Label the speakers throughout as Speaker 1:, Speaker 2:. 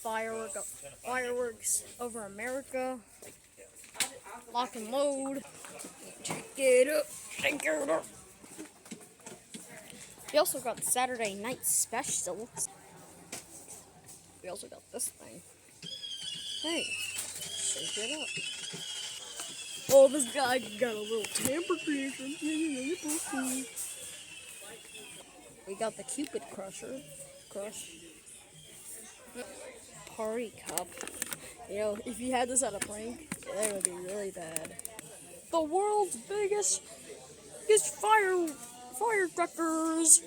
Speaker 1: Fireworks over America. Lock and load. Check it up. Shake it up. We also got Saturday night specials. We also got this thing. Hey, shake it up. Oh, this guy got a little tamper creation. We got the Cupid Crush. Party cup. You know, if you had this at a prank, that would be really bad. The world's biggest firecrackers.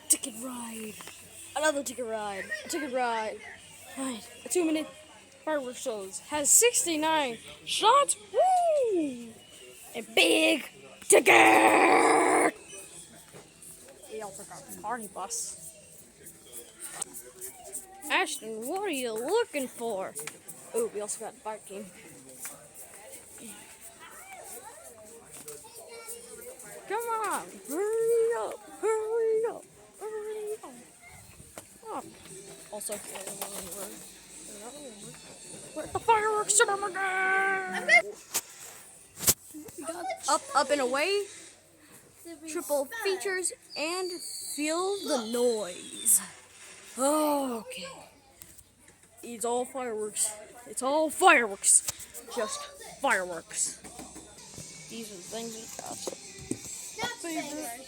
Speaker 1: Ticket ride. Another ticket ride. A ticket ride. Right. A 2-minute fireworks shows has 69 shots. Woo! A big ticket. We also got a party bus. Ashton, what are you looking for? Oh, we also got barking. Come on, hurry up, hurry up, hurry up. Oh. Also, where's the fireworks again? We got up and away, triple features, and feel the noise. Oh, okay. It's all fireworks. It's all fireworks. Just fireworks. These are the things we got. Favorite.